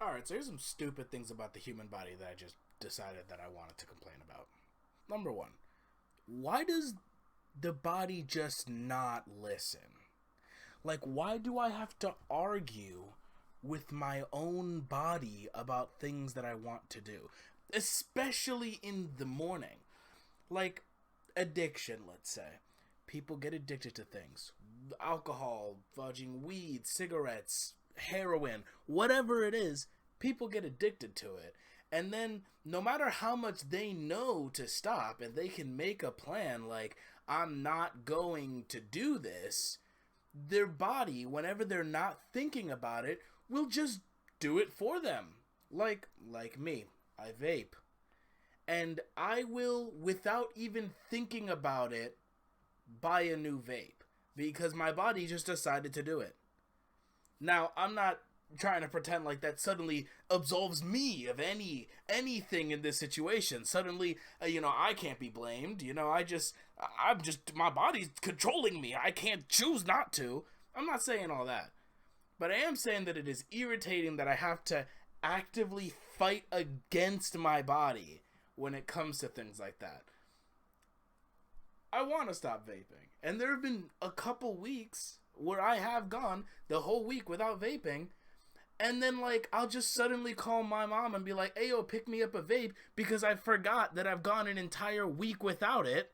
Alright, so here's some stupid things about the human body that I just decided that I wanted to complain about. Number one, why does the body just not listen? Like, why do I have to argue with my own body about things that I want to do? Especially in the morning. Like, addiction, let's say. People get addicted to things. Alcohol, fudging, weed, cigarettes, heroin, whatever it is, people get addicted to it. And then, no matter how much they know to stop, and they can make a plan like, I'm not going to do this, their body, whenever they're not thinking about it, will just do it for them. Like me, I vape. And I will, without even thinking about it, buy a new vape. Because my body just decided to do it. Now, I'm not trying to pretend like that suddenly absolves me of anything in this situation. Suddenly, I can't be blamed. My body's controlling me. I can't choose not to. I'm not saying all that. But I am saying that it is irritating that I have to actively fight against my body when it comes to things like that. I want to stop vaping. And there have been a couple weeks where I have gone the whole week without vaping. And then, I'll just suddenly call my mom and be like, hey, yo, pick me up a vape because I forgot that I've gone an entire week without it.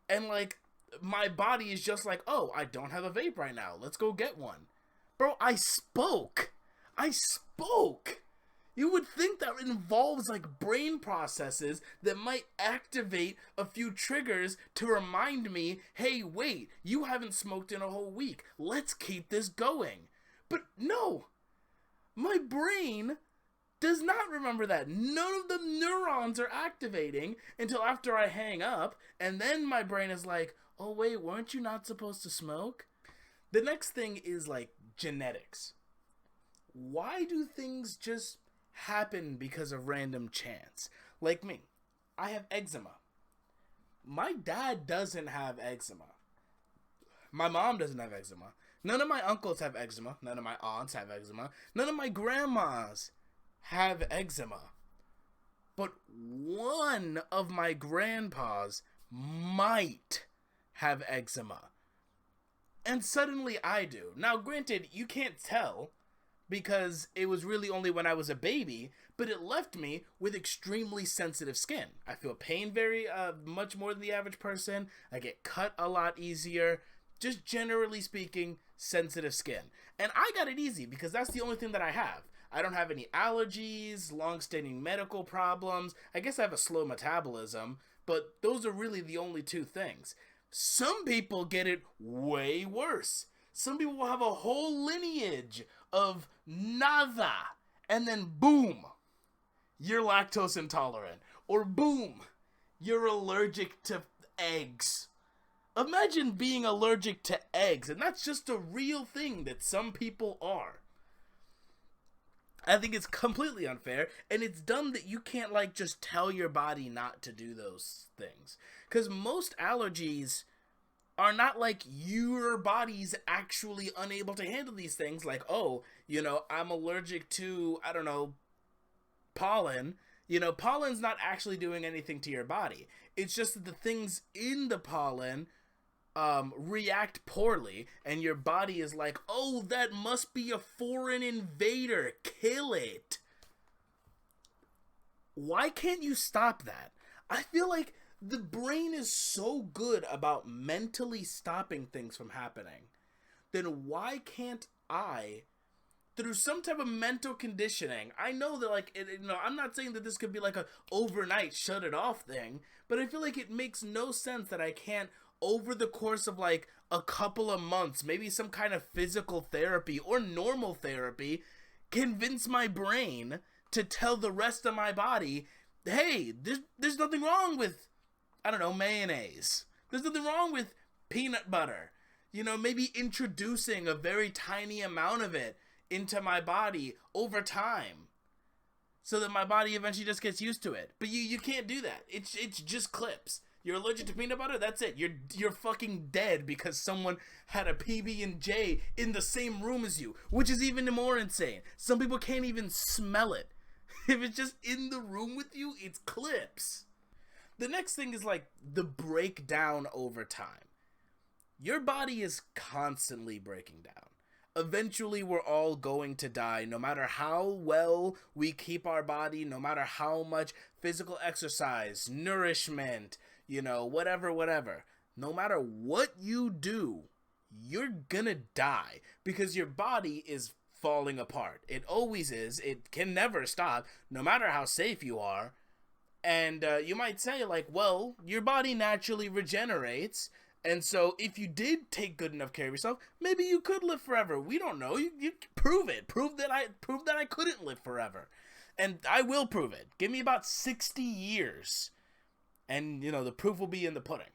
And, my body is just like, oh, I don't have a vape right now. Let's go get one. Bro, I spoke. You would think that involves, brain processes that might activate a few triggers to remind me, hey, wait, you haven't smoked in a whole week. Let's keep this going. But no. My brain does not remember that. None of the neurons are activating until after I hang up, and then my brain is like, oh wait, weren't you not supposed to smoke? The next thing is, genetics. Why do things just happen because of random chance? Like me, I have eczema. My dad doesn't have eczema. My mom doesn't have eczema. None of my uncles have eczema. None of my aunts have eczema. None of my grandmas have eczema. But one of my grandpas might have eczema. And suddenly I do. Now, granted, you can't tell because it was really only when I was a baby, but it left me with extremely sensitive skin. I feel pain very much more than the average person. I get cut a lot easier. Just generally speaking, sensitive skin. And I got it easy because that's the only thing that I have. I don't have any allergies, long-standing medical problems. I guess I have a slow metabolism, but those are really the only two things. Some people get it way worse. Some people will have a whole lineage of nada, and then boom, you're lactose intolerant. Or boom, you're allergic to eggs. Imagine being allergic to eggs, and that's just a real thing that some people are. I think it's completely unfair, and it's dumb that you can't, just tell your body not to do those things. Because most allergies are not like your body's actually unable to handle these things. Like, oh, I'm allergic to, I don't know, pollen. Pollen's not actually doing anything to your body. It's just that the things in the pollen react poorly, and your body is like, oh, that must be a foreign invader. Kill it. Why can't you stop that? I feel like the brain is so good about mentally stopping things from happening. Then why can't I, through some type of mental conditioning, I know that I'm not saying that this could be a overnight shut it off thing, but I feel like it makes no sense that I can't, over the course of a couple of months, maybe some kind of physical therapy or normal therapy, convince my brain to tell the rest of my body, hey, there's nothing wrong with, I don't know, mayonnaise. There's nothing wrong with peanut butter. Maybe introducing a very tiny amount of it into my body over time so that my body eventually just gets used to it. But you can't do that. It's just clips. You're allergic to peanut butter? That's it. You're fucking dead because someone had a PB&J in the same room as you, which is even more insane. Some people can't even smell it. If it's just in the room with you, it's clips. The next thing is like the breakdown over time. Your body is constantly breaking down. Eventually, we're all going to die, no matter how well we keep our body, no matter how much physical exercise, nourishment, whatever. No matter what you do, you're gonna die because your body is falling apart. It always is. It can never stop, no matter how safe you are. And you might say, like, well, your body naturally regenerates. And so if you did take good enough care of yourself, maybe you could live forever. We don't know. You prove it. Prove that I couldn't live forever. And I will prove it. Give me about 60 years. And, the proof will be in the pudding.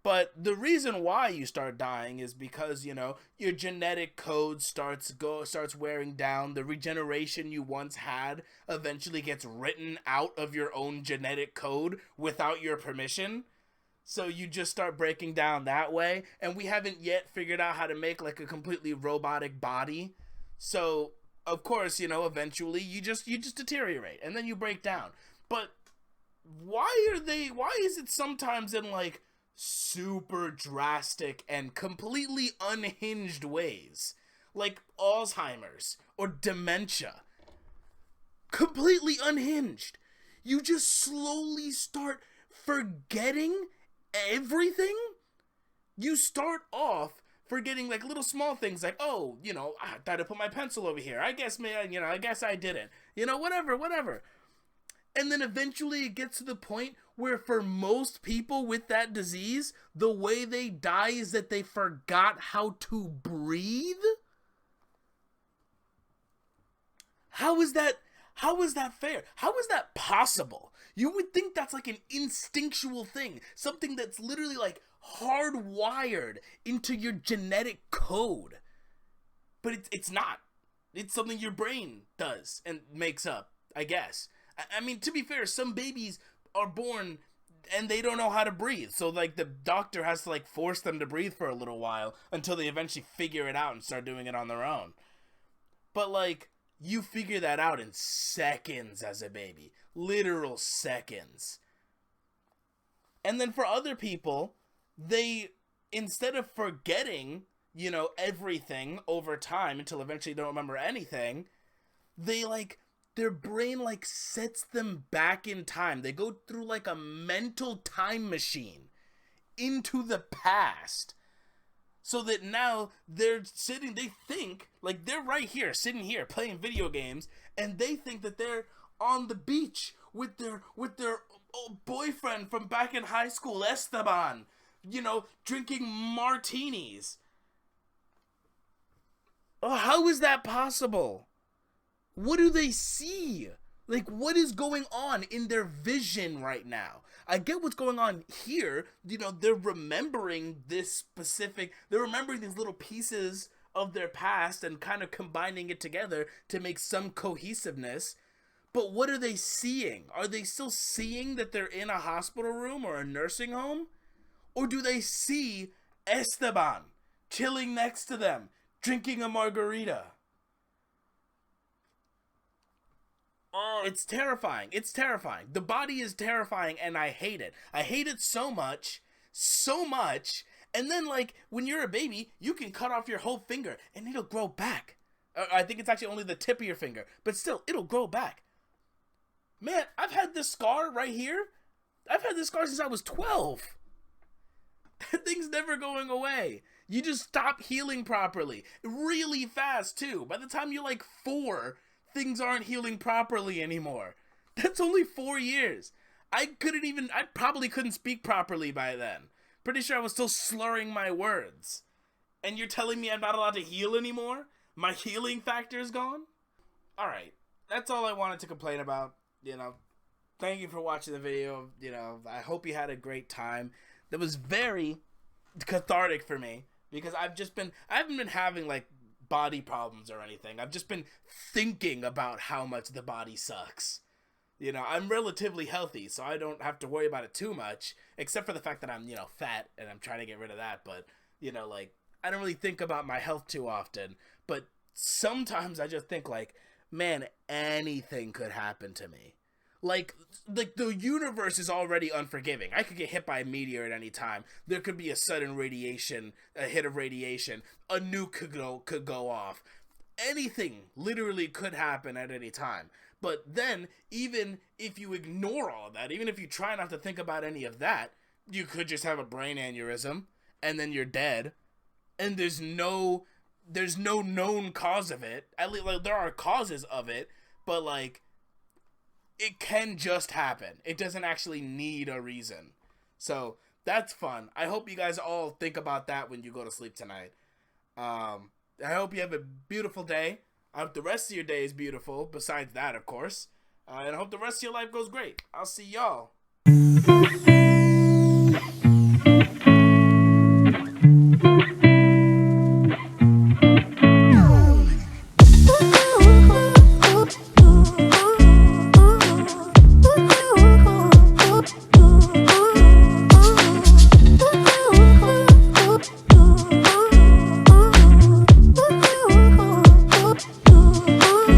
But the reason why you start dying is because, your genetic code starts wearing down. The regeneration you once had eventually gets written out of your own genetic code without your permission. So you just start breaking down that way. And we haven't yet figured out how to make like a completely robotic body. So, of course, eventually you just deteriorate and then you break down. But why is it sometimes in like super drastic and completely unhinged ways? Like Alzheimer's or dementia. Completely unhinged. You just slowly start forgetting everything. You start off forgetting like little small things like, oh, I thought I put my pencil over here. I guess I didn't. Whatever. And then eventually it gets to the point where for most people with that disease, the way they die is that they forgot how to breathe. How is that fair? How is that possible? You would think that's like an instinctual thing. Something that's literally like hardwired into your genetic code. But it's not. It's something your brain does and makes up, I guess. I mean, to be fair, some babies are born and they don't know how to breathe. So like the doctor has to like force them to breathe for a little while until they eventually figure it out and start doing it on their own. But like, you figure that out in seconds as a baby. Literal seconds. And then for other people, they, instead of forgetting, everything over time until eventually they don't remember anything, they like, their brain like sets them back in time. They go through like a mental time machine into the past. So that now they think, like they're right here, sitting here, playing video games, and they think that they're on the beach with their old boyfriend from back in high school, Esteban, drinking martinis. Oh, how is that possible? What do they see? Like, what is going on in their vision right now? I get what's going on here. They're remembering they're remembering these little pieces of their past and kind of combining it together to make some cohesiveness. But what are they seeing? Are they still seeing that they're in a hospital room or a nursing home? Or do they see Esteban chilling next to them, drinking a margarita? Oh, it's terrifying. It's terrifying. The body is terrifying, and I hate it. I hate it so much. And then, like, when you're a baby, you can cut off your whole finger, and it'll grow back. I think it's actually only the tip of your finger, but still, it'll grow back. Man, I've had this scar right here. I've had this scar since I was 12. That thing's never going away. You just stop healing properly. Really fast, too. By the time you're, like, 4... things aren't healing properly anymore. That's only 4 years. I probably couldn't speak properly by then. Pretty sure I was still slurring my words. And you're telling me I'm not allowed to heal anymore? My healing factor is gone? Alright, that's all I wanted to complain about. Thank you for watching the video. I hope you had a great time. That was very cathartic for me. Because I haven't been having like body problems or anything. I've just been thinking about how much the body sucks. You know, I'm relatively healthy, so I don't have to worry about it too much, except for the fact that I'm, fat and I'm trying to get rid of that. But, like, I don't really think about my health too often. But sometimes I just think, like, man, anything could happen to me. Like the universe is already unforgiving. I could get hit by a meteor at any time. There could be a sudden a hit of radiation. A nuke could go off. Anything literally could happen at any time. But then, even if you ignore all of that, even if you try not to think about any of that, you could just have a brain aneurysm, and then you're dead. And there's no known cause of it. At least, like, there are causes of it, but, like, it can just happen. It doesn't actually need a reason. So that's fun. I hope you guys all think about that when you go to sleep tonight. I hope you have a beautiful day. I hope the rest of your day is beautiful, besides that, of course. And I hope the rest of your life goes great. I'll see y'all.